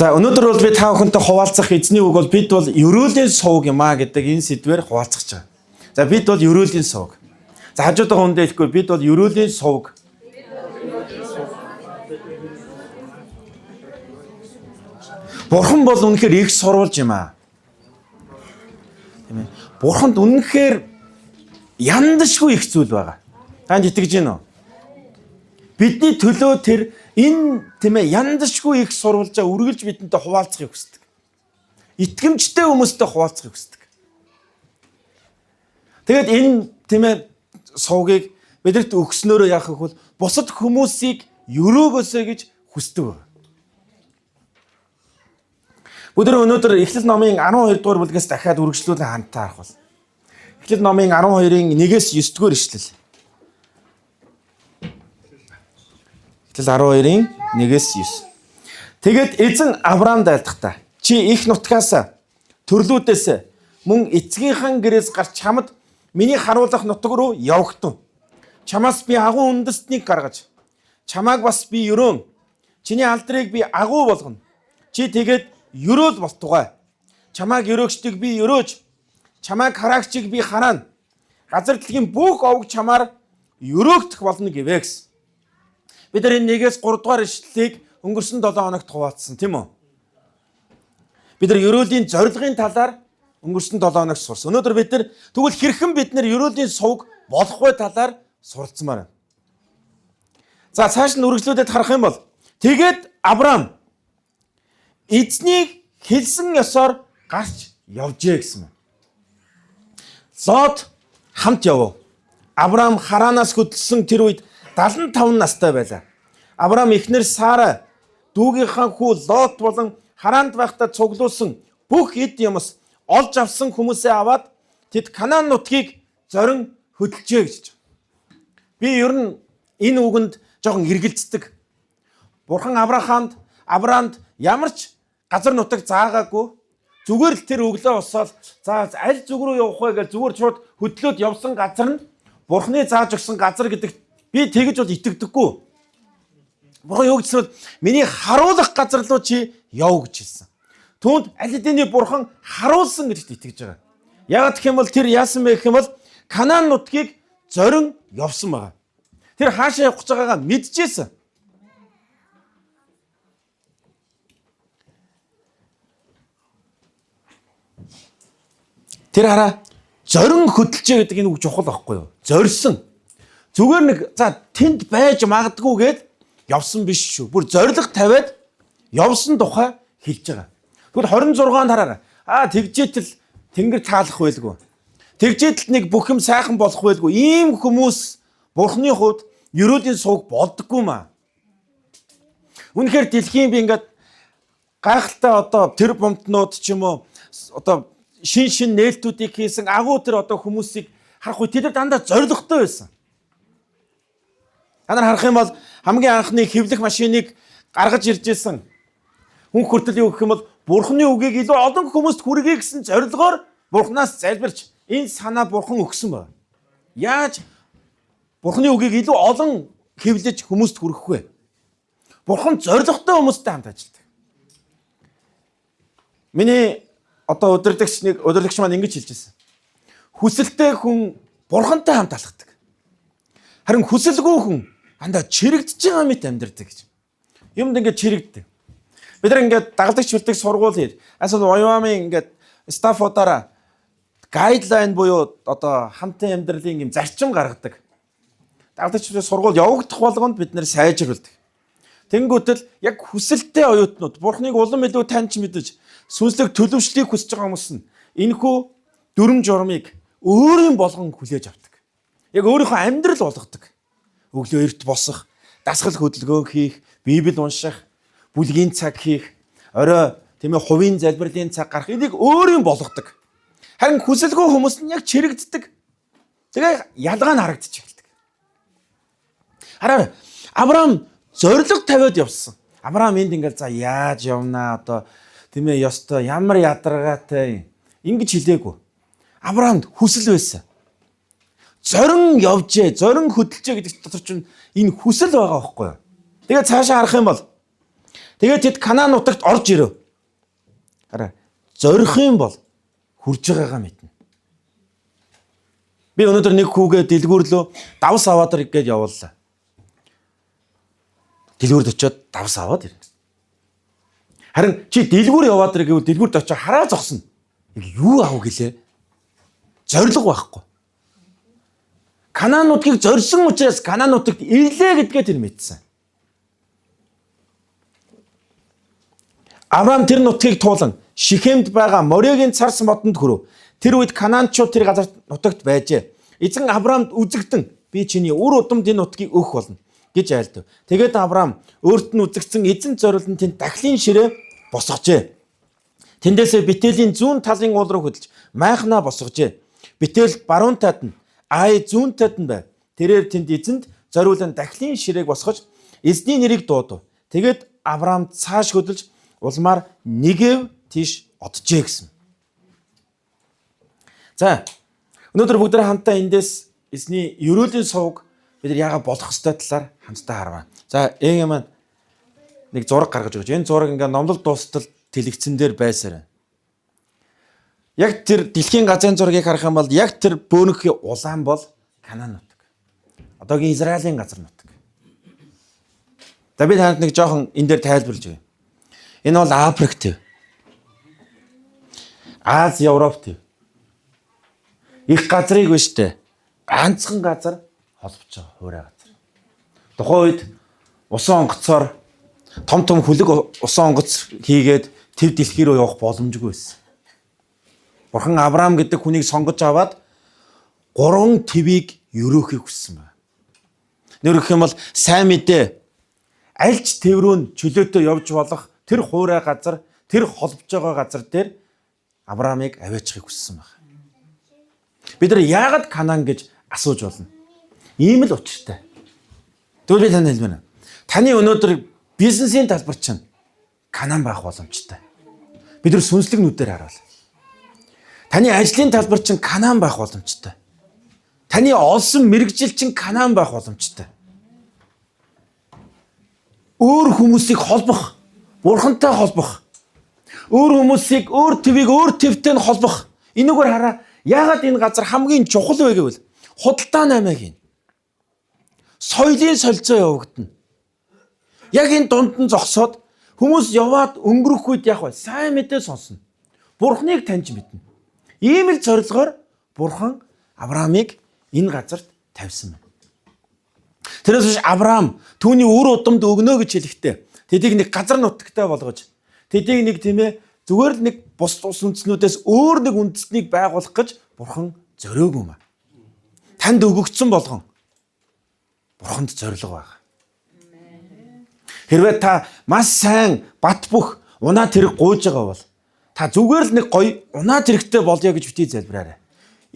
За өнөөдөр бол би та бүхэнтэй хуваалцах эзний үг бол бид бол ерөөлийн сувг юм а гэдэг энэ сэдвээр хуваалцах байгаа. За бид бол ерөөлийн сувг. За хажуудаа хүндээ хэлэхгүй бид бол ерөөлийн сувг. Бурхан бол үнэхээр их сурвалж юм а. Тийм ээ. Бурханд үнэхээр яндашгүй их зүйл байгаа. Танд итгэж байна уу? Бидний төлөө тэр энэ тийм ээ яндашгүй их сурвалжаа үргэлж бидэнтэй хуваалцахыг хүсдэг. Итгэмжтэй хүмүүстэй хуваалцахыг хүсдэг. Тэгээд энэ тийм ээ сувгийг бидэрт өгснөөрөө яах вэ бол бусад хүмүүсийг өрөөгөөсэй гэж хүсдэг байна. Өнөөдөр Эхлэл номын 12 дугаар бүлгээс дахиад үргэлжлүүлэн хамтаа харах бол. Эхлэл номын 12-ын 1-9 дугаар ишлэл. Эхлэл 12-ын 1-9. Тэгээд эзэн Авраамд айлтгахтаа чи их нутгаас төрлүүдээс мөн эцгийнхэн гэрээс гарч чамд миний харуулах нутаг руу явагдав. Чамаас би агуу үндэстнийг гаргаж чамааг бас би өрөөн. Чиний алдрыг би агуу болгоно. Чи тэгээд өрөөл болтугай. Чамааг өрөөгчдийг би өрөөж, чамааг хараагчийг би хараана. Газар дэлхийн бүх овг чамаар өрөөгдөх болно гэвэ гэсэн. Бид энэ 1-3 дугаар ишлэлийг өнгөрсөн 7 хоногт хуваалцсан тийм үү? Бид нар өрөөлийн зорилгын талаар өнгөрсөн 7 хоногт сурсан. Өнөөдөр бид нар тэгвэл хэрхэн бид нар өрөөлийн сувг болох вэ талаар суралцмаар байна. За цааш нь үргэлжлүүлээд харах юм бол тэгээд Авраам эзнийг хэлсэн ёсоор гарч явжээ гэсэн юм. Лот хамт явв. Авраам Харанаас хөдөлсөн тэр үед 75 настай байлаа. Авраам эхнэр Сара дүүгийнхаа хүү Лот болон Харанд байхдаа цуглуулсан бүх эд юмс олж авсан хүмүүсээ аваад тэд Канаан нутгийг зорин хөдөлжээ гэж. Би ер нь энэ үгэнд жоохон эргэлздэг. Бурхан Авраамд ямар ч газар нутаг заагаагүй зүгээр л тэр өглөө босоод за аль зүг рүү явах вэ гэж зүгээр шууд хөдлөөд явсан газар нь Бурханы зааж өгсөн газар гэдэг би тэгэж бол итгэдэггүй. Бурхан юу гэсэн бэ? Миний харуулах газар руу чи яв гэж хэлсэн. Түүнд аль хэдийн Бурхан харуулсан гэдэгт итгэж байгаа. Яг гэх юм бол тэр яасан бэ гэх юм бол Канаан нутгийг зорин явсан байгаа. Тэр хаашаа явах гэж байгаагаа мэдчихсэн. Тэр хараа зорин хөдөлжээ гэдэг энэ үг чухал байхгүй юу? Зорьсон. Зүгээр нэг за тэнд байж магадгүй гэд явсан биш шүү. Бүр зориг тавиад явсан тухай хэлж байгаа. Тэгвэл 26-нд хараа. Тэгжээтэл тэнгэр таалах байлгүй. Тэгжээтэл нэг бүх юм сайхан болох байлгүй. Ийм хүмүүс Бурханы хувьд ерөөлийн сувг болдоггүй маа. Үнэхээр дэлхийн би ингээд гайхалтай одоо тэр бомтнууд ч юм уу одоо шин нээлтүүдийг хийсэн агуу тэр одоо хүмүүсийг харах үе тэд дандаа зоригтой байсан. Та нар харах юм бол хамгийн анхны хэвлэх машиныг гаргаж ирж ирсэн хүн хүртэл юу гэх юм бол Бурханы үгийг илүү олон хүмүүст хүргэе гэсэн зорилгоор Бурханаас залбирч энэ санаа Бурхан өгсөн байна. Яаж Бурханы үгийг илүү олон хэвлэж хүмүүст хүргэх вэ? Бурхан зоригтой хүмүүстэй хамт ажилладаг. Миний одоо удирдлагч маань ингэж хэлж байсан. Хүсэлтэй хүн Бурхантай хамт алхдаг. Харин хүсэлгүй хүн андаа чирэгдэж байгаа мэт амьдардаг гэж. Юмд ингээд чирэгддэг. Бид нар ингээд дагалдагч хүртэх сургууль хийж, асуул Wyoming ингээд Stafford-аараа гайдлайн буюу одоо хамтын амьдралын юм зарчим гаргадаг. Дагалдагч хүртэх сургууль явагдах болгонд бид нэр сайжруулдаг. Тэнгүүтэл яг хүсэлтэй оюутнууд Бурханыг улам илүү таньж мэдэж сүнслэг төлөвшлийг хүсэж байгаа хүмүүс нь энэхүү дүрм журмыг өөрийн болгон хүлээж авдаг. Яг өөрийнхөө амьдрал болгодог. Өглөө эрт босох, дасгал хөдөлгөөн хийх, Библийг унших, бүлгийн цаг хийх, орой тийм ээ хувийн залбирлын цаг гарах энийг өөрийн болгодог. Харин хүсэлгүй хүмүүс нь яг чирэгддэг. Тэгээ ялгаа нь харагдчих эхэлдэг. Хараа Авраам зориг тавиад явсан. Авраам энд ингээд за яаж явнаа одоо тийм ээ ёстой ямар ядаргаатай ингэж хэлээгүй. Авраамд хүсэл байсан. Зорин явжээ, зорин хөдөлжээ гэдэг дотор чинь энэ хүсэл байгаа байхгүй юу? Тэгээд цаашаа харах юм бол Тэгээд тэд Канаан нутагт орж ирэв. Хараа. Зорих юм бол хурж байгаагаа мэднэ. Би өнөөдөр нэг хүүгээ дэлгүүрлөө давс аваад ир гэж явууллаа. Дэлгүүрд очиод давс аваад ирнэ. Харин чи дэлгүүр яваад ир гэвэл дэлгүүрд очиод хараа зогсно. Юу авах гэлээ? Зориг байхгүй. Канаан нутгийг зорьсон учраас Канаан нутагт ирлээ гэдгээ тэр мэдсэн. Авраам тэр нутгийг туулан Шихемд байгаа Моригийн царс модонд хүрв. Тэр үед Канаанчууд тэр газар нутагт байжээ. Эзэн Авраамд үзэгдэн би чиний үр удамд энэ нутгийг өгөх болно гэж айлдав. Тэгээд Авраам өөрт нь үзэгдсэн эзэн зориулн тэнд дахлын ширээ босгожээ. Тэндээсээ Бэтэлийн зүүн талын уул руу хөдөлж майхнаа босгожээ. Бэтэл баруун талд нь Ай зүүн талд нь байв. Тэрээр тэнд эзэнд зориулан дахлын ширээг босгож эзний нэрийг дуудав. Тэгээд Авраам цааш хөдөлж улмаар Негев тийш оджээ гэсэн. За өнөөдөр бүгд хамтдаа эндээс эзний ерөөлийн сувг бид нар яагаад болох ёстой талаар хамтдаа харваа. За маань нэг зураг гаргаж өгч. Энэ зураг ингээ номлол дуустал тэлэгцэн дээр байсаар. Яг тэр дэлхийн газрын зургийг харах юм бол яг тэр бөөнөхийн улаан бол Канаан нутаг. Одоогийн Израилийн газар нутаг. За би танд нэг жоохон энэ дээр тайлбарлаж өгье. Энэ бол Африк төв. Ази, Европ төв. Их газрыг биш үү? Ганцхан газар холбож байгаа хуурай газар. Тухайн үед усан онгоцоор том хүлэг усан онгоц хийгээд тэр дэлхий рүү явах боломжгүй байсан. Бурхан Авраам гэдэг хүнийг сонгож аваад 3 твийг өрөөхийг хүссэн байна. Нэрх юм бол сайн мэдээ аль ч тэв рүү чөлөөтэй явж болох тэр хуурай газар, тэр холбож байгаа газар дээр Авраамыг аваачихыг хүссэн байна. Бид нар яагаад Канаан гэж асууж болно? Ийм л учиртай. Тэгвэл би танд хэлмээр. Таны өнөөдөр бизнесийн талбар чинь Канаан байх боломжтой. Бид нар сүнслэг нүдээр харуул. Таны ажлын талбар чинь Канаан байх боломжтой. Таны олсон мэрэгжил чинь Канаан байх боломжтой. Өөр хүмүүсийг холбох, Бурхантай холбох. Өөр хүмүүсийг өөр твийг өөр твтэй холбох. Энэгээр хараа, яагаад энэ газар хамгийн чухал вэ гэвэл худалдаа наймаа хийн. Соёлын солилцоо явагдана. Яг энэ дунд нь зогсоод хүмүүс яваад өнгөрөх үед яг бай сайн мэдээ сонсно. Бурхныг таньж мэднэ. Ийм л зорилгоор Бурхан Авраамыг энэ газарт тавьсан байна. Тэрээс биш Авраам түүний үр удамд өгнө гэж хэлэхдээ тэдийг нэг газар нутагтай болгож тэдийг нэг тийм ээ зүгээр л нэг бус үндснүүдээс өөр нэг үндэснийг байгуулах гэж Бурхан зориог юм аа. Танд өгөгдсөн болгон Бурханд зориг байгаа. Хэрвээ та маш сайн бат бөх унаа тэрэг гуйж байгаа бол та зүгээр л нэг гоё унаа тэрэгтэй болъё гэж битгий залбираарай.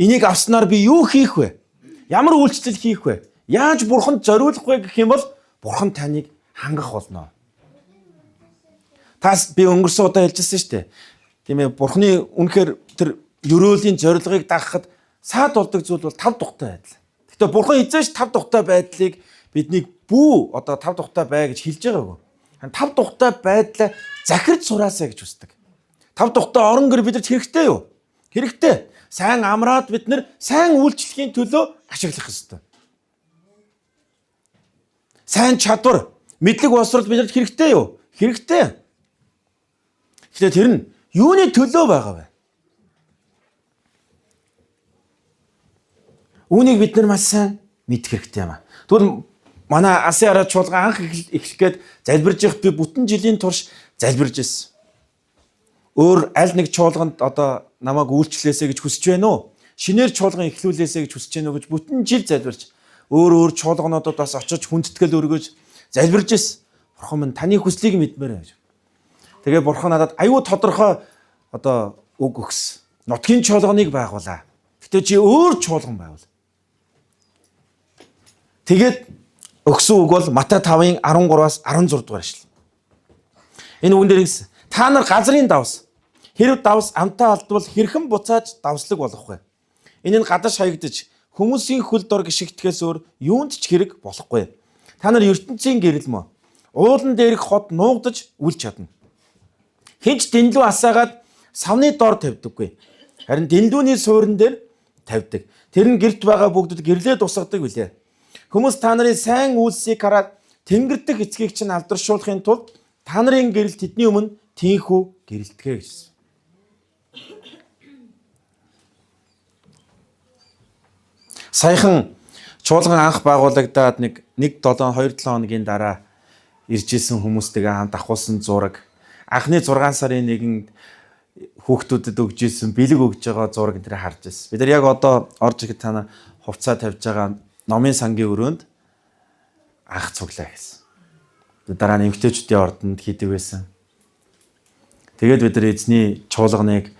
Энийг авснаар би юу хийх вэ? Ямар үйлчлэл хийх вэ? Яаж Бурханд зориулах вэ гэх юм бол Бурхан таныг хангах болно. Тас би өнгөрсөн удаа хэлжсэн шүү дээ. Тийм ээ Бурханы үнэхээр тэр ерөөлийн зорилгыг дагахад саад болдог зүйл бол 5 тухтай байдал. Гэхдээ Бурхан эзэж 5 тухтай байдлыг бидний бүү одоо 5 тухтай бай гэж хэлж байгаагүй. 5 тухтай байдлаа захирч сураасаа гэж хүсдэг. 5 тухтай орон гэр бидэнд хэрэгтэй юу? Хэрэгтэй. Сайн амраад бид нэр сайн үйлчлэхийн төлөө ашиглах ёстой. Сайн чадвар, мэдлэг боловсрол бидэнд хэрэгтэй юу? Хэрэгтэй. Гэхдээ тэр нь юуны төлөө байгаа вэ? Үүнийг бид нар маш сайн мэдэх хэрэгтэй юм аа. Тэгвэл манай Асын араа чуулган анх эхлэх гээд залбирж явах би бүтэн жилийн турш залбирж ирсэн. Өөр аль нэг чуулганд одоо намайг үйлчлээсэй гэж хүсэж байна уу? Шинээр чуулган эхлүүлээсэй гэж хүсэж байна уу гэж бүтэн жил залбирч өөр чуулгануудад бас очиж хүндэтгэл өргөж залбирж ирсэн. Бурхан минь таны хүслийг мэдмээр байж. Тэгээ Бурхан надад аюу тодорхой одоо үг өгсөн. Нутгийн чуулганыг байгуулаа. Гэтэ чи өөр чуулган байвал. Тэгээд өгсөн үг бол Матай 5-ын 13-аас 16 дугаар эшлэл. Энэ үгэн дээр хэлсэн. Та нар газрын давс. Хэрв давс амтаа алдвал хэрхэн буцааж давслаг болох вэ? Энэ нь гадаж хаягдаж хүмүүсийн хөл дор гიშгдэхээс өөр юунд ч хэрэг болохгүй. Та нар ертөнцийн гэрэл мө. уулан дээрх хот нуугдаж үлж чадна. Хинч дэнлүү асаагаад савны дор тавьдаггүй. Харин дэнлүүний суурин дээр тавьдаг. Тэр нь гэрт байгаа бүгдэд гэрлээ тусгадаг билээ. Хүмүүс та нарын сайн үйлсийг хараад тэнгэр дэх эцгийг чинь алдаршуулахын тулд та нарын гэрэл тэдний өмнө тийхүү гэрэлтгэ гэсэн. Саяхан чуулган анх байгуулагдаад нэг 2-7 хоногийн дараа иржсэн хүмүүстэйгээ хамт ахуулсан зураг. Анхны 6 сарын 1-нд хүүхдүүдэд өгж исэн бэлэг өгж байгаа зураг энэ харж ирсэн. Бид нар яг одоо орж ирэхэд та хувцас тавьж байгаа номын сангийн өрөөнд анх цуглаа гэсэн. Дараа нь эмэгтэйчүүдийн ордонд хийдэг байсан. Тэгээд бид нар эзний чуулганыг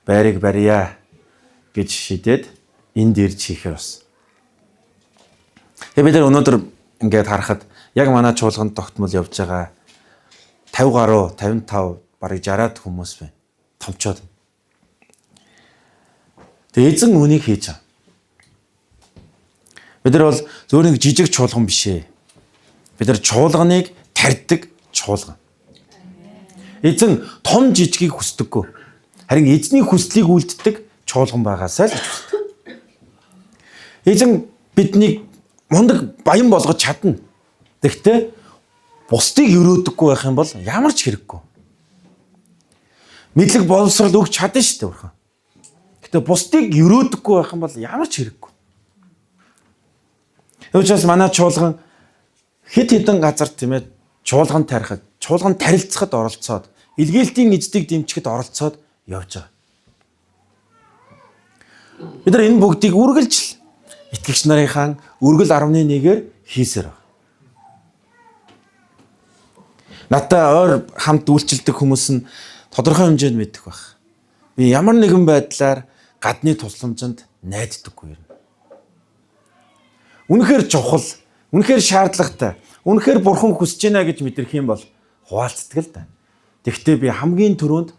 байрыг барья гэж шийдээд энд ирж хийхээр бас. Тэгээд бид нар өнөөдөр ингээд харахад яг манай чуулганд тогтмол явж байгаа 50 гаруй 55 барыг 60-аад хүмүүс байна. Томчоод. Тэгээд эзэн үнийг хийж байгаа. Бид нар бол зөвхөн нэг жижиг чуулган биш ээ. Бид нар чуулганыг тарьдаг чуулган. Эзэн том жижигийг хүсдэггүй. Харин эзний хүслийг үлддэг чуулган байгаасаа л хүсдэг. Эзэн биднийг мундаг баян болгож чадна. Тэгэхдээ бусдыг өрөөдөггүй байх юм бол ямар ч хэрэггүй. Мэдлэг боловсрал өгч чадна шүү дээ бурхан. Гэтэ бусдыг өрөөдөггүй байх юм бол ямар ч хэрэггүй. Өөрөөр манай чуулган хэд хэдэн газар тийм ээ чуулган тарихад, чуулган тарилцахад оролцоод, илгээлтийн эздийг дэмжихэд оролцоод явж байгаа. Бид нар энэ бүгдийг үргэлж итгэгч нарынхаа үргэл 11-ээр хийсээр байна. Надтай ойр хамт үйлчлдэг хүмүүс нь тодорхой хэмжээнд мэддэг байх. Би ямар нэгэн байдлаар гадны тусламжинд найддаггүй юм. Үнэхээр чухал, үнэхээр шаардлагатай, үнэхээр бурхан хүсэж байна гэж мэдрэх юм бол хуваалцдаг л да. Тэгэхдээ би хамгийн түрүүнд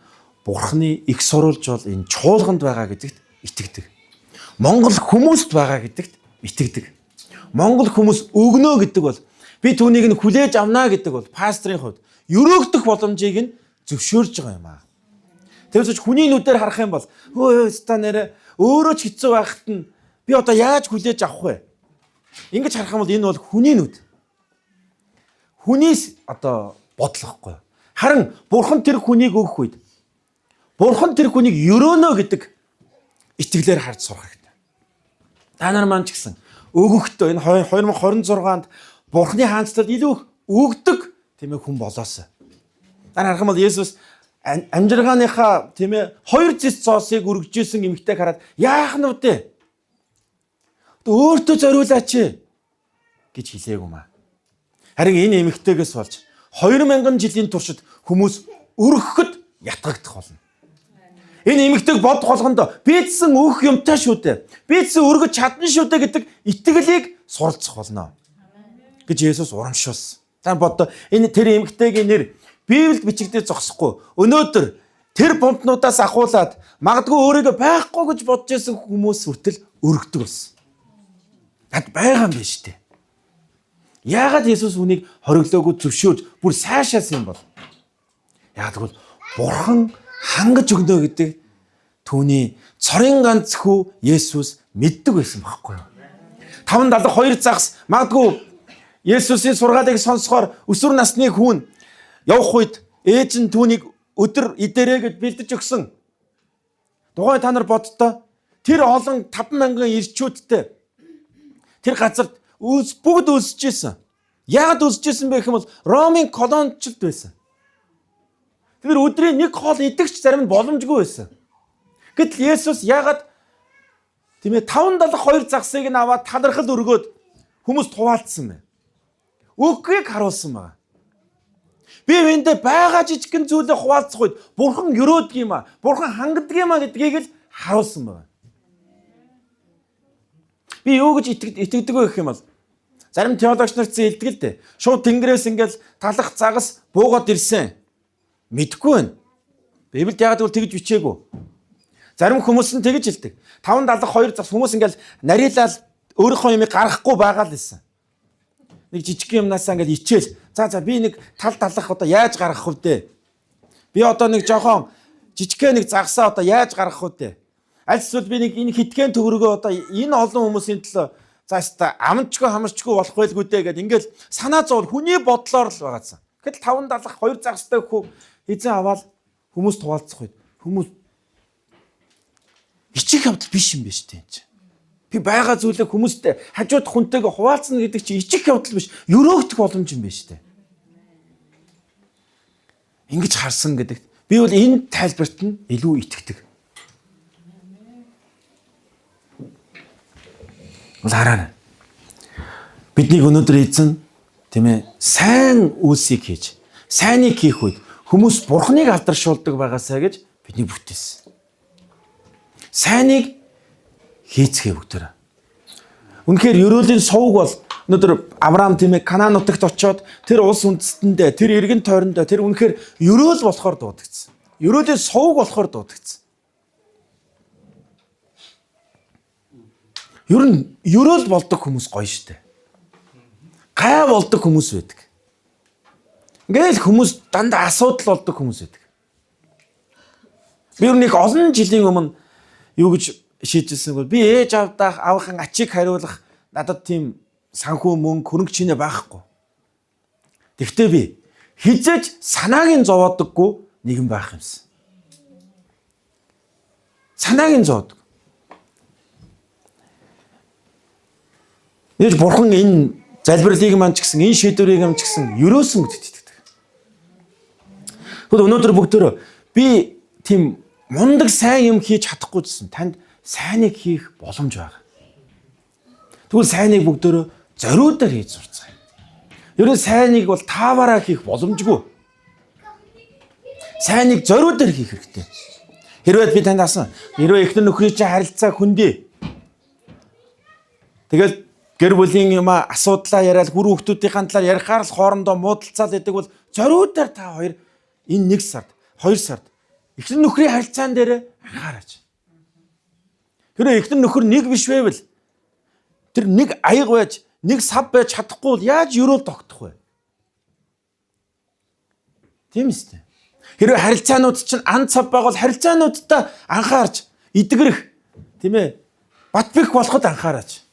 бурханы их сурвалж бол энэ чуулганд байгаа гэдэгт итгэдэг. Монгол хүмүүст байгаа гэдэгт итгэдэг. Монгол хүмүүс өгнө гэдэг бол би түүнийг нь хүлээж авна гэдэг бол пастрын хувьд өрөөгдөх боломжийг нь зөвшөөрж байгаа юм аа. Тэрс хүний нүдээр харах юм бол өө ста нэрэ өөрөө ч хэцүү байхад нь би одоо яаж хүлээж авах вэ? Ингэж харах юм бол энэ бол хүний нүд. Хүнээс одоо бодлохгүй. Харин бурхан тэр хүнийг өгөх үед бурхан тэр хүнийг өрөөнө гэдэг итгэлээр харж сурах хэрэгтэй. Та нар маань ч гэсэн өгөхдөө энэ 2026-нд бурханы хаанчлалд илүү өгдөг тийм ээ хүн болоосаа. Та нар харах юм бол Есүс амжиргааныхаа тийм ээ 2 зис цоосыг өргөжсэн эмэгтэйг хараад яах нь вэ? Өөртөө зориулаач гэж хэлээгүй маа. Харин энэ эмэгтэйгээс болж 2000 жилийн туршид хүмүүс өргөхөд ятгагдах болно. Энэ эмэгтэйг бодох болгонд бидсэн өөх юмтай шүү дээ. Бидсэн өргөж чадна шүү дээ гэдэг итгэлийг суралцах болно. Гэж Есүс урамшуулсан. Та бодоо энэ тэр эмэгтэйгийн нэр Библиэд бичигдэж зогсохгүй. Өнөөдөр тэр бомбнуудаас ахуулаад магадгүй өөрийгөө байхгүй гэж бодож байсан хүмүүс хүртэл өргөдөг болсон. Над байгаа юм биш үү? Яагаад Есүс үнийг хориглоогүй зөвшөөрж бүр сайшаасан юм бол? Яг тэгвэл бурхан хангаж өгнө гэдэг түүний цорын ганц хүү Есүс мэддэг байсан байхгүй юу? 572 загас магадгүй Есүсийн сургаалыг сонсохоор өсвөр насны хүн явах үед ээж нь түүнийг өдөр идэрээ гэж бэлдэж өгсөн. Тухайн та нар боддоо тэр олон 50000 ирчүүдтэй тэр газарт бүгд өсөж исэн. Яагаад өсөж исэн бэ гэвэл Ромын колончлт байсан. Тэр өдрийн нэг хоол идэгч зарим нь боломжгүй байсан. Гэтэл Есүс яагаад тийм ээ 572 загсыг нь аваад талархал өргөөд хүмүүст хуваалцсан бэ? Өгөхийг харуулсан байна. Би эндээ байгаа жижигхэн зүйлээ хуваалцах үед бурхан өрөөдөг юм аа. Бурхан хангадаг юм аа гэдгийг л харуулсан байна. Би юу гэж итгэдэг вэ гэх юм бол зарим теологч нар зээлдэг л дээ. Шууд тэнгэрээс ингээл талах загас буугаад ирсэн. Мэдгүй байна. Библиэд яагаад гэвэл тэгж бичээгүй. Зарим хүмүүс нь тэгж хэлдэг. 572 загас хүмүүс ингээл нарийнлал өөрийнхөө юмыг гаргахгүй байгаа л байсан. нэг жижиг юмнасаа ингээд ичээл. За би нэг тал далах одоо яаж гаргах вэ дээ? Би одоо нэг жоохон жижигхэн нэг загсаа одоо яаж гаргах вэ дээ? Аль эсвэл би нэг энэ хитгэн төгрөгөө одоо энэ олон хүмүүсийн төлөө заастаа амчгүй хамарчгүй болох байлгүй дээ гэд ингээд санаа зовол хүний бодлоор л байгаадсан. Гэтэл 5 далах 2 загстай хүү эзэн аваад хүмүүс туваалцах үед хүмүүс ичих явдал биш юм байна шүү дээ. Би байгаа зүйлээ хүмүүстэй хажууд хүнтэйгээ хуваалцна гэдэг чинь ичих явдал биш, өрөөгдөх боломж юм байна шүү дээ. Ингэж харсан гэдэгт би бол энэ тайлбарт нь илүү итгэдэг. Хараа. Бидний өнөөдөр эзэн тийм ээ сайн үйлсийг хийж, сайныг хийх үед хүмүүс бурхныг алдаршуулдаг байгаасаа гэж бидний бүтээсэн. Сайныг хийцгээ бүгдээр. Үнэхээр ерөөлийн сувг бол өнөөдөр Авраам тийм ээ Канаан нутагт очиод тэр улс үндэстэндээ, тэр эргэн тойрондоо тэр үнэхээр ерөөл болохоор дуудагдсан. Ерөөлийн сувг болохоор дуудагдсан. Ер нь ерөөл болдог хүмүүс гоё штэ. Гай болдог хүмүүс байдаг. Ингээл хүмүүс дандаа асуудал болдог хүмүүс байдаг. Би ер нь их олон жилийн өмнө юу гэж шийдсэн бол би ээж авахын ачийг хариулах надад тийм санхүү мөнгө хөрөнгө чинээ байхгүй. Тэгвэл би хизээж санааг нь зовоодоггүй нэгэн байх юмсан. Санааг нь зовоодog. Нээж бурхан энэ залбирлыг маань ч гэсэн энэ шийдвэрийг маань ч гэсэн ерөөсөн гэдэгт итгэдэг. Тэгвэл өнөөдөр бүгдөө би тийм мундаг сайн юм хийж чадахгүй гэсэн танд сайныг хийх боломж байгаа. Тэгвэл сайныг бүгдөө зориудаар хийж сурцгаая. Ерөн сайныг бол тааваараа хийх боломжгүй. Сайныг зориудаар хийх хэрэгтэй. Хэрвээ би танд асан хэрвээ эхнэр нөхрийн чинь харилцаа хүндээ. Тэгэл гэр бүлийн юм асуудлаа яриад гүр хүүхдүүдийн талаар ярихаар л хоорондоо муудалцаад байдаг бол зориудаар та хоёр энэ 1 сард 2 сард эхнэр нөхрийн харилцаан дээр анхаараач. Хэрвээ эхнэр нөхөр нэг биш байвал тэр нэг аяг байж нэг сав байж чадахгүй бол яаж ерөөл тогтох вэ? Тийм үстэй. Хэрвээ харилцаанууд чинь ан цав байгавал харилцаануудтай анхаарч эдгэрэх тийм ээ бат бэх болоход анхаараач.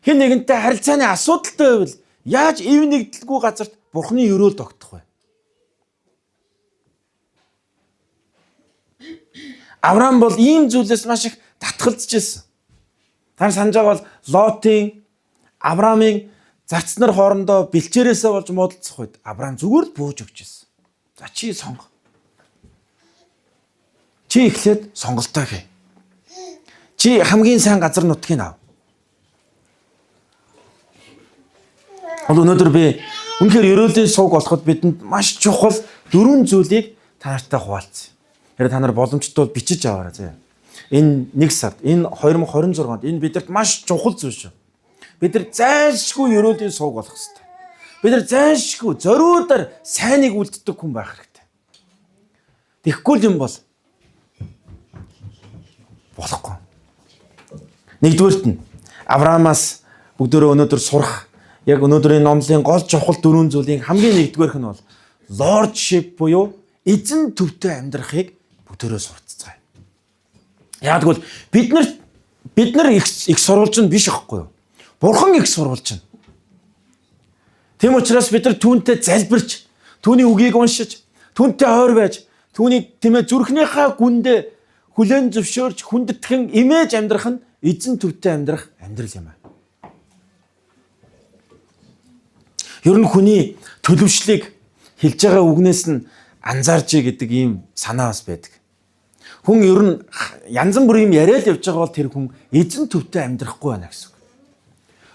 Хэн нэгэнтэй харилцааны асуудалтай байвал яаж ив нэгдэлгүй газарт бурхны ерөөл тогтох вэ? Авраам бол ийм зүйлээс маш их татгалзаж ирсэн. Та санаж байгаа бол Лотын, Авраамын зарц нар хоорондоо бэлчээрээсээ болж муудалцах үед Авраам зүгээр л бууж өгч ирсэн. За чи сонго. Чи эхлээд сонголтоо хий. Чи хамгийн сайн газар нутгийг ав. Өнөөдөр би үнэхээр ерөөлийн сувг болоход бидэнд маш чухал 4 зүйлийг та нартай хуваалцъя. Хэрэг та нар боломжтой бол бичиж аваарай зэ. Энэ 1 сард, энэ 2026-нд энэ бидэрт маш чухал зүйл шүү. Бид нар зайлшгүй ерөөлийн сувг болох хэрэгтэй. Бид нар зайлшгүй зориудаар сайныг үлддэг хүн байх хэрэгтэй. Тэгэхгүй юм бол болохгүй. Нэгдүгээрт нь Авраамаас бүгдөө өнөөдөр сурах яг өнөөдрийн номлын гол чухал 4 зүйлийн хамгийн нэгдүгээрх нь бол lordship буюу эзэн төвтэй амьдрахыг бүгдөө сурцгаая. Яг бол бид нар их сурвалж нь биш аахгүй юу? Бурхан их сурвалж нь. Тийм учраас бид нар түүнтэй залбирч, түүний үгийг уншиж, түүнтэй ойр байж, түүний тийм ээ зүрхнийхээ гүндээ хүлээн зөвшөөрч хүндэтгэн имэж амьдрах нь эзэн төвтэй амьдрах амьдрал юм аа. Ер нь хүний төлөвшлийг хэлж байгаа үгнээс нь анзаарч гэдэг ийм санаа бас байдаг. Хүн ер нь янз бүрийн юм яриад явж байгаа бол тэр хүн эзэн төвтэй амьдрахгүй байна гэсэн үг.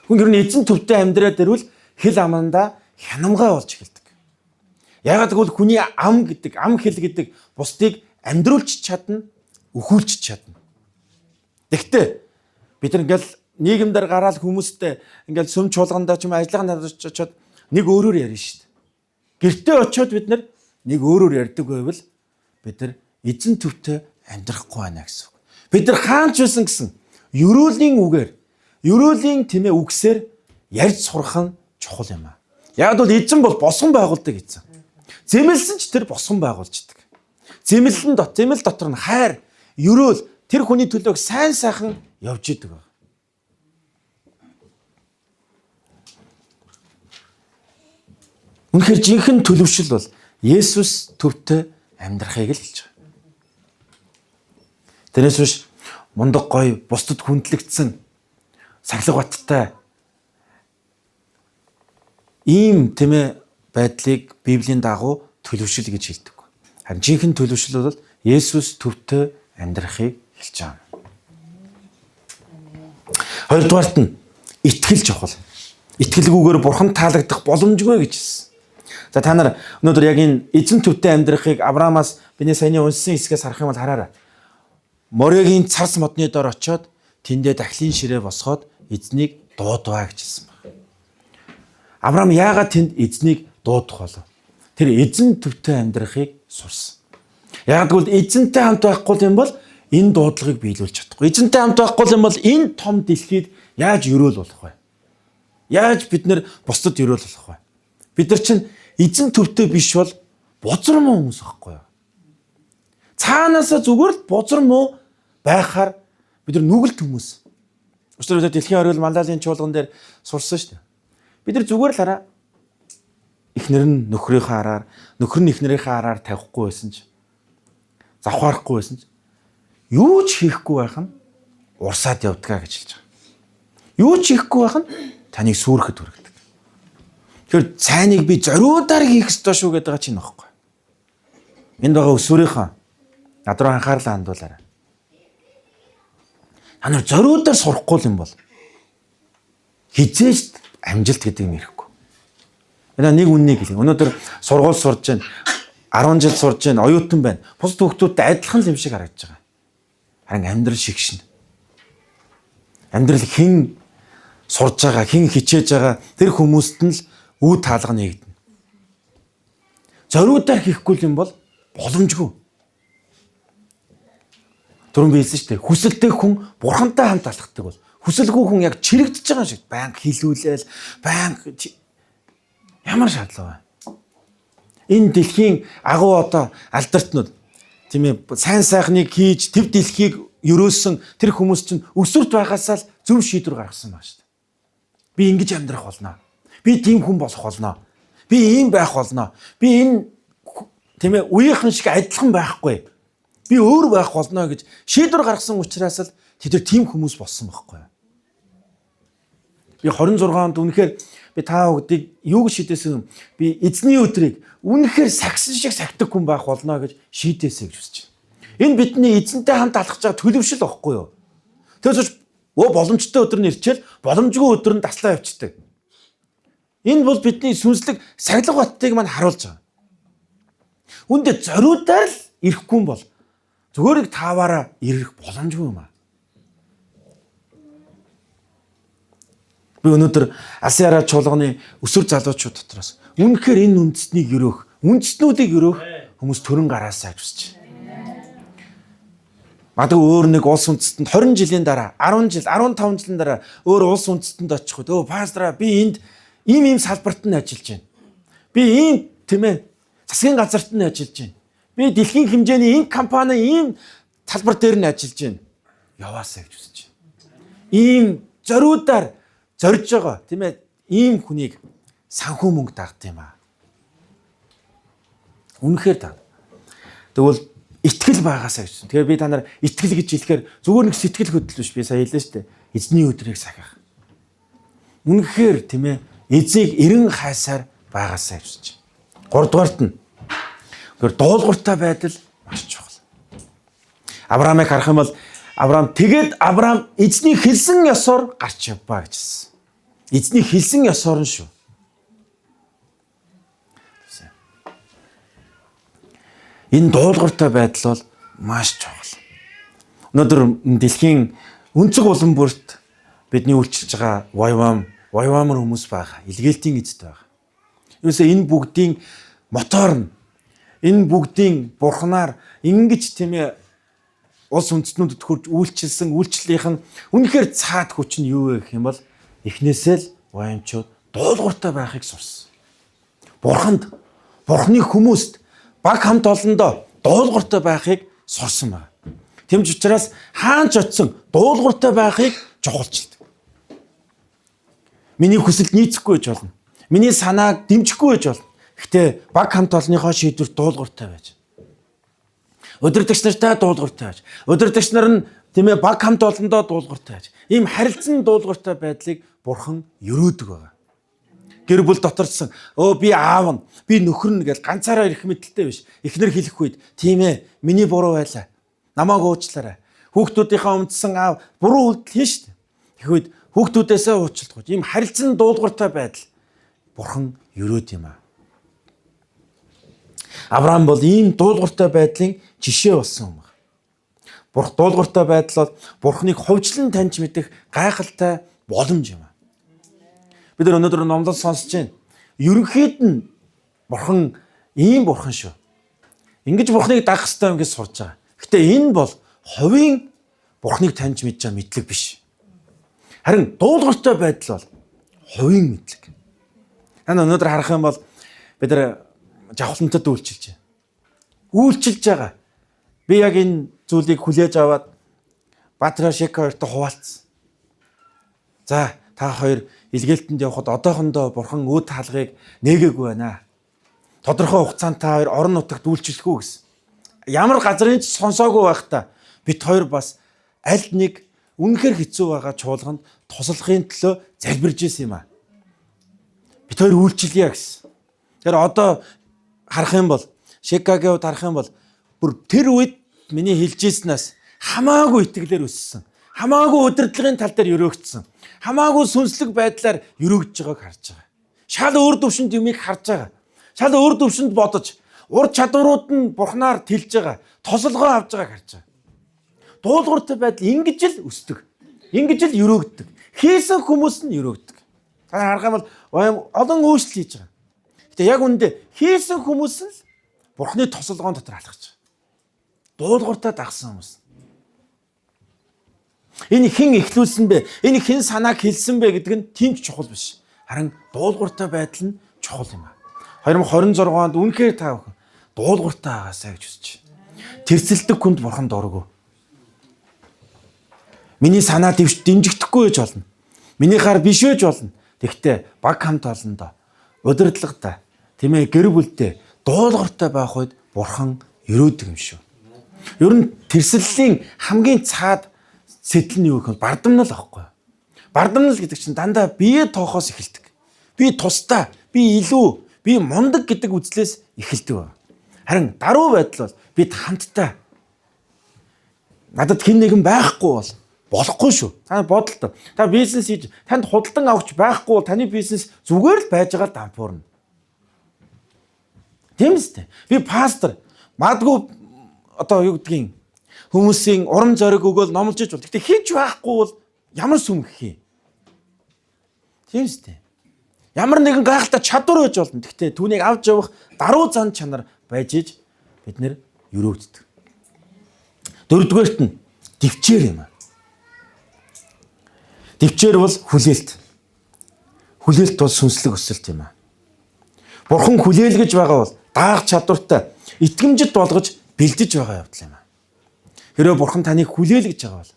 Хүн ер нь эзэн төвтэй амьдраад ирвэл хэл амандаа хянамгай болж эхэлдэг. Яагаад гэвэл хүний ам хэл гэдэг бусдыг амьдруулж чадна, өхүүлж чадна. Тэгэхдээ бид нар ингээл нийгэмдэр гараад хүмүүстэй ингээл сүм чуулгандаа ч юм ажиллагаанд очиод нэг өөрөөр ярина шүү дээ. Гэртээ очиод бид нар нэг өөрөөр ярьдаг байвал бид нар эзэн төвтэй амьдрахгүй байна гэсэн үг. Бид нар хаанч байсан гэсэн ерөөлийн үгээр, ерөөлийн тэмээ үгсээр ярьж сурах нь чухал юм аа. Яг бол эзэн бол босгон байгуулдаг эзэн. Зэмлсэн ч тэр босгон байгуулждаг. Зэмэл дотор нь хайр, ерөөл тэр хүний төлөөг сайн сайхан явж идэг байна. Үнэхээр жинхэнэ төлөвшил бол Есүс төвтэй амьдрахыг л хэлж байгаа. Тэрнээс биш мундаг гоё, бусдад хүндлэгдсэн, сахилга баттай ийм байдлыг Библийн дагуу төлөвшил гэж хэлдэг. Харин жинхэнэ төлөвшил бол Есүс төвтэй амьдрахыг хэлж байгаа. Хоёрдугаарт нь итгэл чухал. Итгэлгүйгээр Бурхан таалагдах боломжгүй гэж хэлсэн. За та нар өнөөдөр яг энэ эзэн төвтэй амьдрахыг Авраамаас биний саяны уншсан хэсгээс харах юм бол хараарай. Морегийн царс модны дор очиод тэндээ дахлын ширээ босгоод эзнийг дуудваа гэж хэлсэн байна. Авраам яагаад тэнд эзнийг дуудах болов? Тэр эзэн төвтэй амьдрахыг сурсан. Яг гэвэл эзэнтэй хамт байхгүй юм бол энэ дуудлагыг биелүүлж чадахгүй. Эзэнтэй хамт байхгүй юм бол энэ том дэлхийд яаж өрөөл болох вэ? Яаж бид нэр бусдад өрөөл болох вэ? Бид нар чинь эзэн төвтэй биш бол бузар муу хүмүүс байхгүй юу? Цаанаасаа зүгээр л бузар муу байхаар бид нар нүгэлт хүмүүс. Өчигдөр дэлхийн оройн маллалын чуулган дээр сурсан шүү дээ. Бид нар зүгээр л хараа эхнэр нь нөхрийнхөө хараар, нөхөр нь эхнэрийнхээ хараар тавихгүй байсан ч, завхаарахгүй байсан ч юу ч хийхгүй байх нь урсаад явдгаа гэж хэлж байгаа. Юу ч хийхгүй байх нь таныг сүрэхэд хүргэдэг. Тэгэхээр цайныг би зориудаар хийх ёстой шүү гэдэг байгаа чинь нөхгүй. Энд байгаа өсвөрийнхөө над руу анхаарлаа хандуулаарай. Та нар зориудаар сурахгүй юм бол хизээч амжилт гэдэг юм ирэхгүй. Энэ нэг үннийг хэлье. Өнөөдөр сургууль сурж байна. 10 жил сурж байна. Оюутан байна. Бусад хүүхдүүдтэй адилхан юм шиг харагдаж байгаа. Харин амьдрал шигшнэ. Амьдрал хэн сурж байгаа, хэн хичээж байгаа тэр хүмүүст нь л үе таалга нэгдэнэ. Зориудаар хийхгүй юм бол боломжгүй. Түрүүн би хэлсэн шүү дээ. Хүсэлтэй хүн Бурхантай хамт алхдаг бол хүсэлгүй хүн яг чирэгдэж байгаа шиг банк хилүүлээл, банк ямар шаардлага вэ? Энэ дэлхийн агуу одоо алдарчнууд тийм ээ сайн сайхныг хийж төв дэлхийг өрөөсөн тэр хүмүүс чинь өсвөрт байгаасаа л зөв шийдвэр гаргасан байна шүү дээ. Би ингэж амьдрах болно. Би тийм хүн болох болно. Би ийм байх болно. Би энэ тийм ээ үеийнхэн шиг адилхан байхгүй. Би өөр байх болно гэж шийдвэр гаргасан учраас л тэд тийм хүмүүс болсон байхгүй. Би 26 онд үнэхээр би та бүгдийг юу гэж шийдээсэн юм? Би эзний өдрийг үнэхээр сагсан шиг сагдаг хүн байх болно гэж шийдээсэй гэж хүсэж байна. Энэ бидний эзэнтэй хамт алхаж байгаа төлөвшил байхгүй юу? Тэгээс боломжтой өдөр нь ирчээл боломжгүй өдөр нь таслаа явчихдаг. Энэ бол бидний сүнслэг сахилга баттыг мань харуулж байгаа. Үндэ зориудаар л ирэхгүй бол зүгээр их тааваараа ирэх боломжгүй юм аа. Би өнөөдөр Асиара чуулганы өсвөр залуучууд дотроос үнэхээр энэ үндэснийг өрөөх, үндэстнүүдийг өрөөх хүмүүс төрөн гараасаа гэж хүсэж байна. Магадгүй өөр нэг улс үндэстэнд 20 жилийн дараа, 10 жил, 15 жилийн дараа өөр улс үндэстэнд очиход пастраа би энд ийм салбарт нь ажиллаж байна. Би ийм тийм ээ засгийн газарт нь ажиллаж байна. Би дэлхийн хэмжээний энэ компани ийм талбар дээр нь ажиллаж байна. Яваасаа гэж хүсэж байна. Ийм зориудаар зорж байгаа тийм ээ ийм хүнийг санхүү мөнгө таагд юм аа. Үнэхээр таа. Тэгвэл итгэл байгаасаа гэж. Тэгэхээр би та нар итгэл гэж хэлэхээр зүгээр нэг сэтгэл хөдлөл биш. Би сая хэллээ шүү дээ. Эзний өдрийг сахих. Үнэхээр тийм ээ эзийг эрен хайсаар байгаасаа гэж. 3 дугаарт нь тэгэхээр дуулууртай байдал маш чухал. Авраамыг харах юм бол Авраам эзний хэлсэн ёсоор гарч явбаа гэж хэлсэн. Эзний хэлсэн ёсоор нь шүү. Энэ дуулууртай байдал бол маш чухал. Өнөөдөр дэлхийн өнцөг улам бүрт бидний үйлчилж байгаа вайвамар хүмүүс байгаа. Илгээлтийн эзэд байгаа. Юусе энэ бүгдийн мотор нь энэ бүгдийн бурхнаар ингэж тийм ээ улс үндэстнүүдэд хурж үйлчилсэн үйлчлэлийнх нь үнэхээр цаад хүч нь юу вэ гэх юм бол эхнээсээ л воинчууд дуулууртай байхыг сурсан. Бурханд, Бурханы хүмүүст баг хамт олондоо дуулууртай байхыг сурсан байна. Тэмч учраас хаанч очсон дуулууртай байхыг чухалчилдаг. Миний хүсэлд нийцэхгүй байж болно. Миний санааг дэмжихгүй байж болно. Гэхдээ баг хамт олонныхоо шийдвэрт дуулууртай байж. Удирдагч нартай дуулууртай байж. Удирдагч нар нь тийм ээ баг хамт олондоо дуулууртай байж. Ийм харилцан дуулууртай байдлыг Бурхан өрөөдөг байгаа. Гэр бүл доторсон би аав нь, би нөхөр нь гэж ганцаараа ирэх мэдлэлтэй биш. Эхнэр хэлэх үед тийм ээ миний буруу байлаа. Намайг уучлаарай. Хүүхдүүдийнхээ өмдсөн аав буруу үйлдэл хийн шүү дээ. Тэгэх үед хүүхдүүдээсээ уучлалт гоо. Ийм харилцан дуулууртай байдал Бурхан өрөөд юм аа. Авраам бол ийм дуулууртай байдлын жишээ болсон юм. Бурх дуулууртай байдал бол Бурханыг хувьчлан таньж мэдэх гайхалтай боломж юм. Бид нар өнөөдөр номлол сонсож байна. Ерөнхийд нь Бурхан ийм Бурхан шүү. Ингэж Бурханыг дагах хэрэгтэй юм гэж сурж байгаа. Гэтэ энэ бол хувийн Бурханыг таньж мэдж байгаа мэдлэг биш. Харин дуулууртай байдал бол хувийн мэдлэг. Өнөөдөр харах юм бол бид нар жавхлантад үйлчилж байна. Үйлчилж байгаа. Би яг энэ зүйлийг хүлээж аваад Батрашик хоёртой хуваалцсан. За та хоёр илгээлтэнд явхад одоохондоо Бурхан үд хаалгыг нээгээгүй байна. Тодорхой хугацаанд та хоёр орон нутагт үйлчлэх үү гэсэн. Ямар газрын ч сонсоогүй байхдаа бид хоёр бас аль нэг үнэхээр хэцүү байгаа чуулганд туслахын төлөө залбирж исэн юм аа. Бид хоёр үйлчлэе гэсэн. Тэр одоо харах юм бол Шикагийн хувьд харах юм бол бүр тэр үед миний хэлжсэнээс хамаагүй итгэлээр өссөн. Хамаагүй удирдлагын тал дээр өрөөгдсөн. Хамаагүй сүнслэг байдлаар өрөөгдөж байгааг харж байгаа. Шал өөр төвшөнд юмыг харж байгаа. Шал өөр төвшөнд бодож, ур чадварууд нь Бурханаар тэлж байгаа. Тослогоо авж байгааг харж байгаа. Дуулууртай байдал ингэж л өсдөг. Ингэж л өрөөгддөг. Хийсэн хүмүүс нь өрөөгддөг. Та харах юм бол олон өөрчлөл хийж байгаа. Гэтэ яг үүндээ хийсэн хүмүүс нь л Бурханы тослогоон дотор алхаж байгаа. Дуулууртай дагсан хүмүүс. Энэ хэн ихлүүлсэн бэ? Энэ хэн санааг хэлсэн бэ гэдэг нь тийм ч чухал биш. Харин дуулууртай байдал нь чухал юм аа. 2026 онд үнэхээр та бүхэн дуулууртай байгаасаа гэж хүсэж байна. Тэрсэлдэг хүнд Бурхан дурггүй. Миний санаа дэмжигдэхгүй байж болно. Миний хар биш байж болно. Тэгвэл баг хамт олондоо удирдлагатай, тийм ээ гэр бүлтэй дуулууртай байх үед Бурхан өрөөдөг юм шүү. Ер нь тэрсэллийн хамгийн цаад сэтэл нь юу гэвэл бардамнал аахгүй. Бардамнал гэдэг чинь дандаа бие тоохоос эхэлдэг. Би тустай, би илүү, би мундаг гэдэг үзлээс эхэлдэг байна. Харин даруй байдал бол бид хамттай. Надад хэн нэгэн байхгүй бол болохгүй шүү. Та бодолтой. Та бизнес хийж, танд худалдан авч байхгүй бол таны бизнес зүгээр л байж байгаа дампуурна. Тийм үстэй. Би пастор, магадгүй одоо юу гэдгийг хүмүүсийн урам зориг өгөөл номлож иж бол. Гэтэ хийж байхгүй бол ямар сүмгэх юм. Тийм үстэй. Ямар нэгэн гайхалтай чадвар байж болно. Гэтэ түүнийг авч явах даруй зан чанар байж иж бид нэр өрөөгддөг. Дөрөвдүгээрт нь төвчээр юм. Төвчээр бол хүлээлт. Хүлээлт бол сүнслэг өсөлт юм. Бурхан хүлээлгэж байгаа бол даах чадвартай итгэмжит болгож бэлдэж байгаа явдал юм. Хэрэв Бурхан таныг хүлээлгэж байгаа бол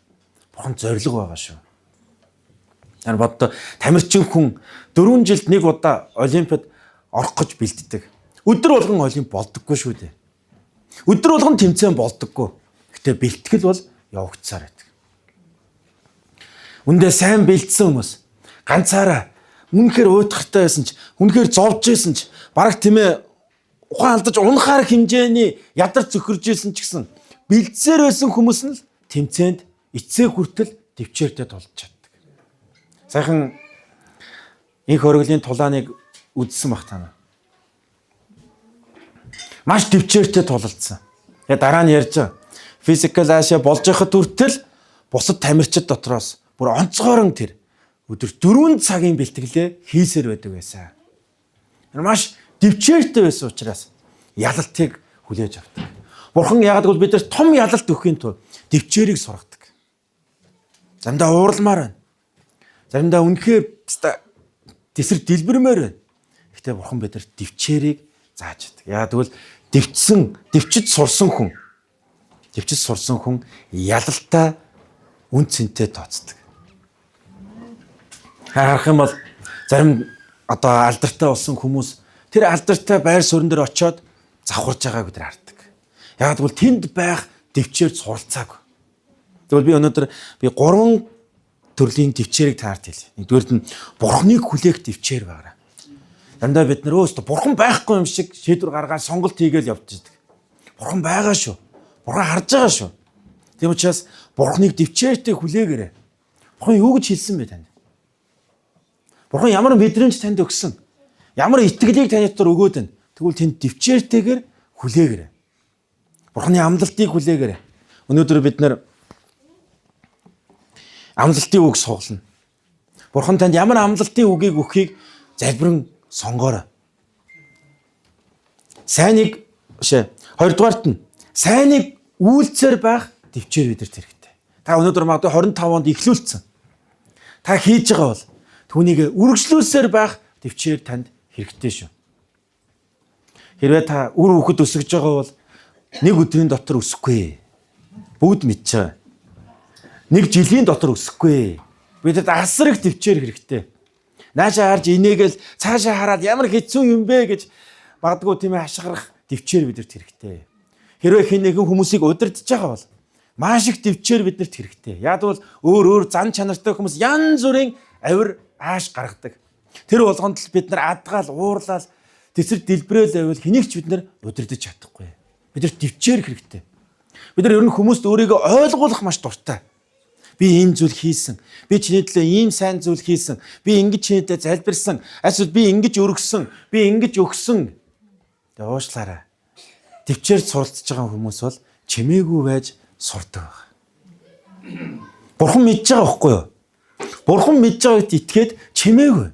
Бурхан зориг байгаа шүү. Яа боддоо тамирчин хүн 4 жилд нэг удаа олимпиад орох гэж бэлддэг. Өдөр болгон олимп болдоггүй шүү дээ. Өдөр болгон тэмцээн болдоггүй. Гэтэ бэлтгэл бол явагдсаар байдаг. Үндэ сайн бэлдсэн хүмүүс ганцаараа үнэхээр уйтгартай байсан ч, үнэхээр зовж байсан ч, бараг тийм ээ ухаан алдаж унахаар хэмжээний ядар цөхөрж исэн ч гэсэн бэлдсээр байсан хүмүүс нь л тэмцээнд эцсээ хүртэл төвчээртэй тулж чаддаг. Сайхан инх оргилын тулааныг үзсэн баг таа. Маш төвчээртэй тулалдсан. Тэгээ дараа нь ярьж байгаа. Физикал Аашаа болж байхад хүртэл бусад тамирчид дотроос бүр онцгойрон тэр өдөр 4 цагийн бэлтгэлээ хийсээр байдаг байсан. Маш төвчээртэй байсан учраас ялалтыг хүлээж авдаг. Бурхан яагаад гэвэл бид нар том ялалт өгөхийн тулд төвчээрийг сургадаг. Заримдаа ууралмаар байна. Заримдаа үнэхээр тесрэг дэлбэрмээр байна. Гэхдээ бурхан бидэнд дэвчээрийг зааж байдаг. Яа тэгвэл дэвчид сурсан хүн ялалтаа үн цэнтэй тооцдог. Харах юм бол зарим алдартай болсон хүмүүс тэр алдартай байр суурин дээр очиод завхарж байгааг бид хардаг. Яг тэгвэл тэнд байх дэвчээр суралцаагүй. Тэгвэл би өнөөдөр 3 төрлийн дэвчээрийг таарт хэлье. Нэгдүгээрт нь бурхныг хүлээх дэвчээр байгаарай. Дандаа бид нар бурхан байхгүй юм шиг шийдвэр гаргаад сонголт хийгээл явчихдаг. Бурхан байгаа шүү. Бурхан харж байгаа шүү. Тийм учраас бурхныг дэвчээртэй хүлээгээрэй. Бурхан юу гэж хэлсэн бэ танд? Бурхан ямар мэдрэмж танд өгсөн? Ямар итгэлийг таны дотор өгөөд байна? Тэгвэл тэнд дэвчээртэйгээр хүлээгээрэй. Бурханы амлалтыг хүлээгээрэй. Өнөөдөр бид нар амлалтын үг суглана. Бурхан танд ямар амлалтын үгийг өгөхийг залбирэн сонгоорой. Хоёрдугаарт нь сайныг үйлцээр байх дэвчээр бидэрт хэрэгтэй. Та өнөөдөр магадгүй 25 онд эхлүүлсэн. Та хийж байгаа бол түүнийг үргэлжлүүлсээр байх дэвчээр танд хэрэгтэй шүү. Хэрвээ та үр хүүхэд өсгөж байгаа бол нэг өдрийн дотор өсөхгүй. Бүгд мэдж байгаа. Нэг жилийн дотор өсөхгүй. Бидэд асар их дэвчээр хэрэгтэй. Наашаа харж инээгээл цаашаа хараад ямар хэцүү юм бэ гэж магадгүй тийм хашгирах дэвчээр бидэрт хэрэгтэй. Хэрвээ хэн нэгэн хүмүүсийг удирдах байгаа бол маш их дэвчээр бидэрт хэрэгтэй. Яг бол өөр зан чанартай хүмүүс янз бүрийн авир ааш гаргадаг. Тэр болгонд л бид нар адгаал, уурлал, тесрэг дэлбрээл байвал хэнийг ч бид нар удирдах чадахгүй. Бидэрт дэвчээр хэрэгтэй. Бид нар ер нь хүмүүст өөрийгөө ойлгуулах маш дуртай. Би ийм зүйл хийсэн. Би чиний төлөө ийм сайн зүйл хийсэн. Би ингэж чинийтэй залбирсан. Эсвэл би ингэж өргөсөн. Би ингэж өгсөн. Тэгээ уушлаарай. Дэвчээр суралцж байгаа хүмүүс бол чимээгүй байж сурдаг байна. Бурхан мэдж байгаа байхгүй юу? Бурхан мэдж байгаагт итгээд чимээгүй.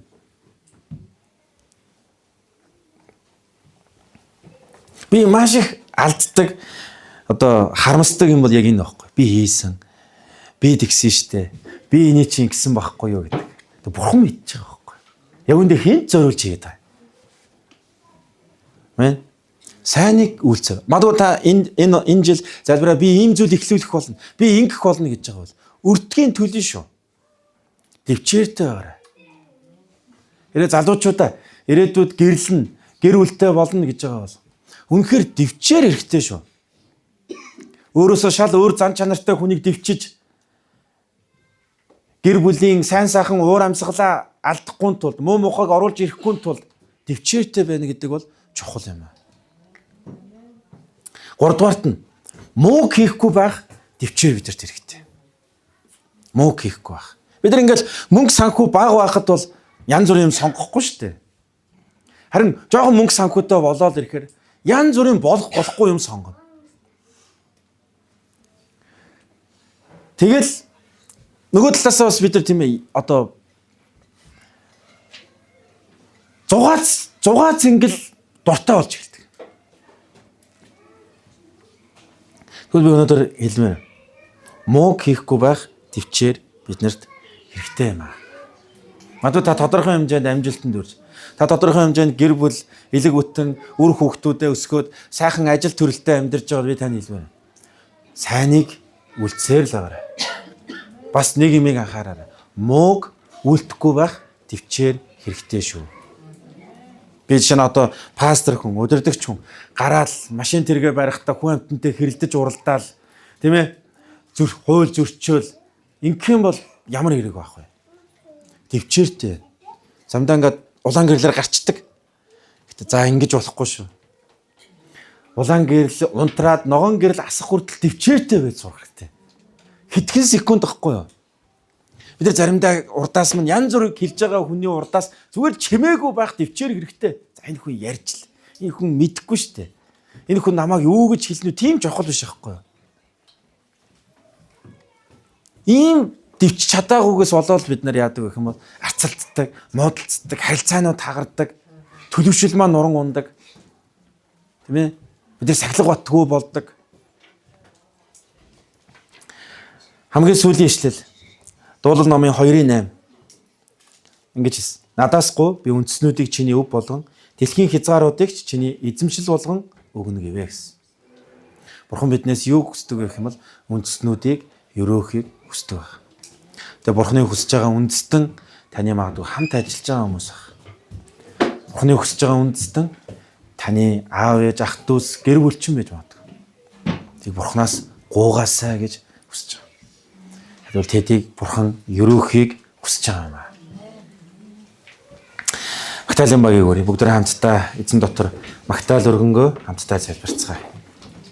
Би маш их алддаг, харамсдаг юм бол яг энэ байхгүй. Би хийсэн. Би тэгсэн штэ. Би энийг чинь гэсэн байхгүй юу гэдэг. Бурхан мэдж байгаа байхгүй. Яг үндэ хинт зориулж хийгээд байгаа. Мэн сайныг үйлцээ. Магадгүй та энэ жил залбираа би ийм зүйл эхлүүлэх болно. Би ингэх болно гэж байгаа бол өртгийн төлөө шүү. Дэвчээртэй байгаарай. Ирээ залуучуудаа ирээдүйд гэрлэн, гэр бүлтэй болно гэж байгаа бол үнэхээр дэвчээр хэрэгтэй шүү. Өөрөөсөө шал өөр зан чанартай хүнийг дэвчиж гэр бүлийн сайн сайхан уур амьсгалаа алдахгүй тулд, муу мухайг оруулж ирэхгүй тулд дэвчээртэй байна гэдэг бол чухал юм аа. Гуравдугаарт нь мууг хийхгүй байх дэвчээр бидэрт хэрэгтэй. Мууг хийхгүй байх. Бид нар ингээл мөнгө санхүү бага байхад бол янз бүрийн юм сонгохгүй шүү дээ. Харин жоохон мөнгө санхүүтэй болоод ирэхээр янз бүрийн болохгүй юм сонгоно. Тэгэл нөгөө талаасаа бас бид нар тийм ээ зугаа зингэл дуртай болж эхэлдэг. Тэгвэл би өнөөдөр хэлмээр мууг хийхгүй байх төвчээр биднэрт хэрэгтэй юм аа. Магадгүй та тодорхой хэмжээнд амжилтанд хүрч, та тодорхой хэмжээнд гэр бүл, элэг бүтэн, үр хүүхдүүдээ өсгөөд сайхан ажил төрөлтэй амьдарч байгаа би тань хэлмээр. Сайныг үлдсээр л байгаарай. Бас нэг юмыг анхаараарай. Мууг үлдэхгүй байх төвчээр хэрэгтэй шүү. Би жишээ нь пастор хүн, удирдагч хүн гараал машин тэргээ барихтаа хүн амтантай хэрэлдэж уралдаал, тийм ээ? Хууль зөрчөөл ингэх юм бол ямар хэрэг байх вэ? Төвчээртэй. Замдаа ингээд улаан гэрлэр гарчдаг. Гэтэ за ингэж болохгүй шүү. Улаан гэрэл унтраад ногоон гэрэл асах хүртэл төвчээртэй байж сурах хэрэгтэй. Хэдхэн секунд гэхгүй юу? Бид нар заримдаа урдаас мань янз бүрийг хэлж байгаа хүний урдаас зүгээр чимээгүй байх төвчээр хэрэгтэй. За энэ хүн ярьж л. Энэ хүн мэдэхгүй шүү дээ. Энэ хүн намайг юу гэж хэлнэ үү? Тийм чухал биш байхгүй юу? Ийм дэвч чадаагүйгээс болоод бид нар яадаг гэх юм бол арцалддаг, муудалцдаг, харилцаанууд хагардаг, төлөвшил маань нуран ундаг. Тийм ээ? Бид нар сахилга батгүй болдог. Хамгийн сүүлийн ишлэл Дуулал номын 2:8 ингэж хэлсэн. Надаасгүй би үндэстнүүдийг чиний өв болгон дэлхийн хязгааруудыг ч чиний эзэмшил болгон өгнө гэвэ гэсэн. Бурхан биднээс юу хүсдэг вэ гэх юм бол үндэстнүүдийг өрөөхийг хүсдэг байна. Тэгээ Бурханы хүсэж байгаа үндэстэн таны магадгүй хамт ажиллаж байгаа хүмүүс байна. Бурханы хүсэж байгаа үндэстэн таны аав ээж ах дүүс гэр бүлчин байж магадгүй. Тийг Бурханаас гуугаасаа гэж хүсэж байгаа. Тэгвэл тэдийг Бурхан өрөөхийг хүсэж байгаа юм аа. Магтаалын багийг өргөе. Бүгд хамтдаа эзэн дотор магтаал өргөнгөө хамтдаа залбирцгаая.